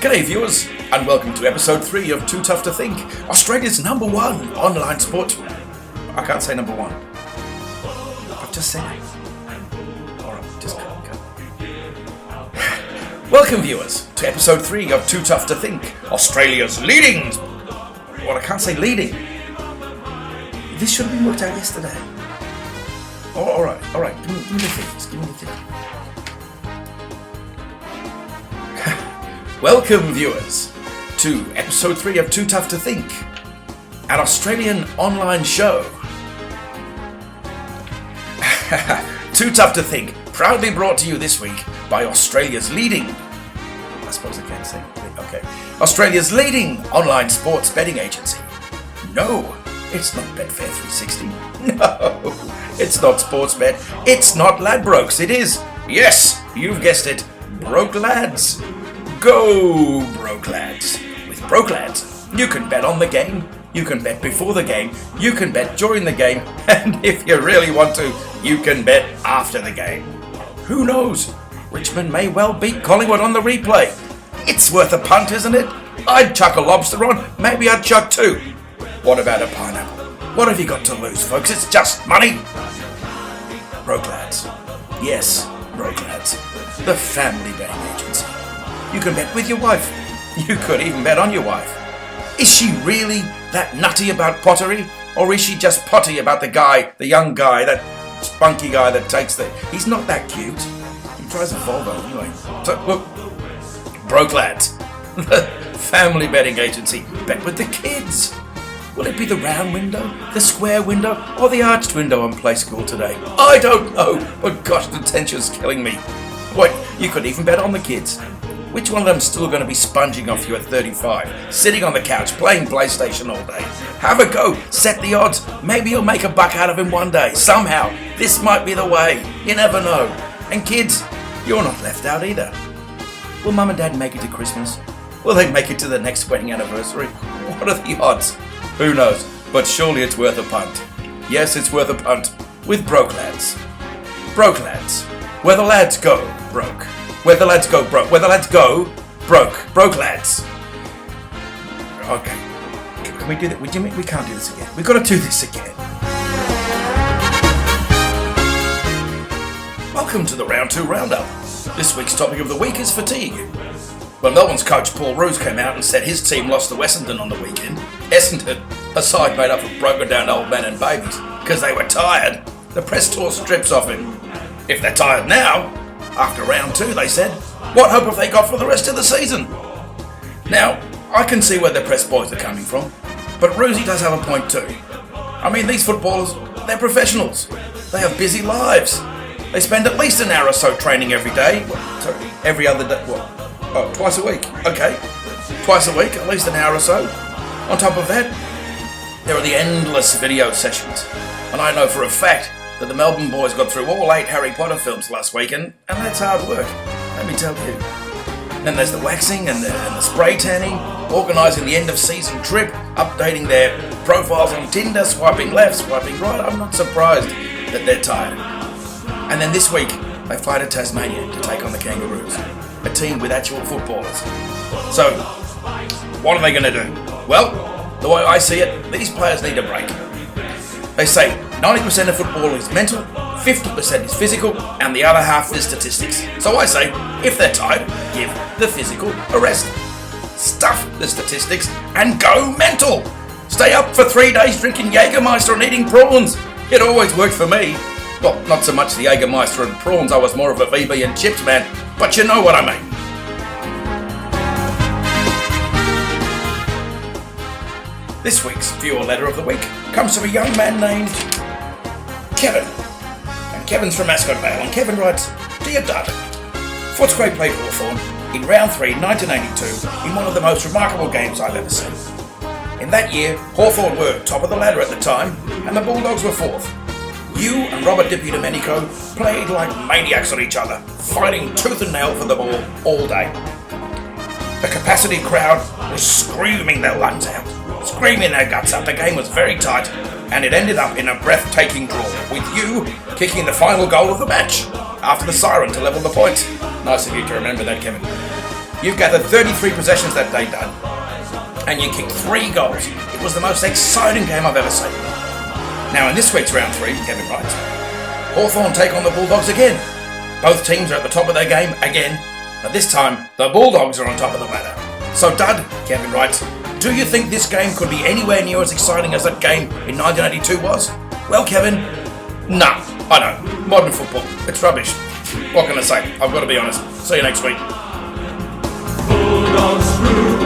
G'day viewers, and welcome to episode 3 of Too Tough to Think, Australia's number 1 online sport. I can't say number 1. I've just said it. Alright, just go. Welcome viewers to episode 3 of Too Tough to Think, Australia's leading... Well, I can't say leading. This should have been worked out yesterday. Alright, give me the things, Welcome viewers to episode 3 of Too Tough to Think, an Australian online show. Too Tough to Think, proudly brought to you this week by Australia's leading, Australia's leading online sports betting agency. No, it's not Betfair 360. No, it's not Sportsbet. It's not Ladbrokes. It is, yes, you've guessed it, Broke Lads. Go Broke Lads. With Broke Lads, you can bet on the game, you can bet before the game, you can bet during the game, and if you really want to, you can bet after the game. Who knows? Richmond may well beat Collingwood on the replay. It's worth a punt, isn't it? I'd chuck a lobster on, maybe I'd chuck 2. What about a pineapple? What have you got to lose, folks? It's just money. Broke Lads. Yes, Broke Lads. The family betting agency. You can bet with your wife. You could even bet on your wife. Is she really that nutty about pottery? Or is she just potty about the young guy, that spunky guy that takes He's not that cute. He drives a Volvo anyway. So, look, Broke Lads. The family betting agency. Bet with the kids. Will it be the round window, the square window, or the arched window on Play School today? I don't know, but gosh, the tension's killing me. What, you could even bet on the kids. Which one of them's still going to be sponging off you at 35, sitting on the couch, playing PlayStation all day? Have a go, set the odds, maybe you'll make a buck out of him one day. Somehow, this might be the way, you never know. And kids, you're not left out either. Will Mum and Dad make it to Christmas? Will they make it to the next wedding anniversary? What are the odds? Who knows, but surely it's worth a punt. Yes, it's worth a punt, with Broke Lads. Broke Lads, where the lads go broke. Where the lads go broke. Where the lads go broke. Broke Lads. Okay. Can we do that? We can't do this again. We've got to do this again. Welcome to the Round 2 Roundup. This week's topic of the week is fatigue. Well, Melbourne's coach Paul Roos came out and said his team lost to Essendon on the weekend. Essendon, a side made up of broken down old men and babies, because they were tired. The press tore strips off him. If they're tired now, after round 2, they said, what hope have they got for the rest of the season? Now, I can see where the press boys are coming from, but Roosy does have a point too. I mean, these footballers, they're professionals. They have busy lives. They spend at least an hour or so training every day. Every other day, twice a week. Okay, twice a week, at least an hour or so. On top of that, there are the endless video sessions. And I know for a fact that the Melbourne boys got through all 8 Harry Potter films last weekend, and that's hard work, let me tell you. Then there's the waxing and the spray tanning, organising the end of season trip, updating their profiles on Tinder, swiping left, swiping right. I'm not surprised that they're tired. And then this week, they fly to Tasmania to take on the Kangaroos, a team with actual footballers. So, what are they going to do? Well, the way I see it, these players need a break. They say 90% of football is mental, 50% is physical, and the other half is statistics. So I say, if they're tired, give the physical a rest. Stuff the statistics and go mental. Stay up for 3 days drinking Jägermeister and eating prawns. It always worked for me. Well, not so much the Jägermeister and prawns, I was more of a VB and chips man, but you know what I mean. This week's viewer letter of the week comes from a young man named Kevin. And Kevin's from Ascot Vale, and Kevin writes, Dear Darton, Footscray played Hawthorn in round 3, 1982, in one of the most remarkable games I've ever seen. In that year, Hawthorn were top of the ladder at the time, and the Bulldogs were 4th. You and Robert Dippy Domenico played like maniacs on each other, fighting tooth and nail for the ball all day. The capacity crowd was screaming their lungs out, screaming their guts out. The game was very tight, and it ended up in a breathtaking draw, with you kicking the final goal of the match after the siren to level the points. Nice of you to remember that, Kevin. You gathered 33 possessions that day, Dad, and you kicked 3 goals. It was the most exciting game I've ever seen. Now in this week's round 3, Kevin writes, Hawthorn take on the Bulldogs again. Both teams are at the top of their game again, but this time the Bulldogs are on top of the ladder. So Dad, Kevin writes, do you think this game could be anywhere near as exciting as that game in 1982 was? Well, Kevin, no, I know. Modern football, it's rubbish. What can I say? I've got to be honest. See you next week. Bulldogs